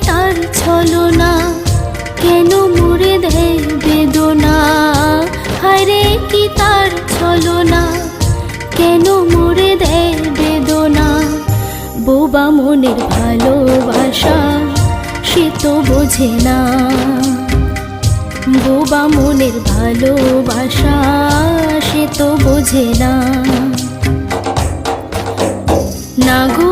তার ছলনা, কেন মুড়ে দেয় বেদনা। হায়রে কি তার ছলনা, কেন মুড়ে দেয় বেদনা। বোবা মনের ভালোবাসা সে তো বোঝে না, বোবা মনের ভালোবাসা সে তো বোঝে না। না গো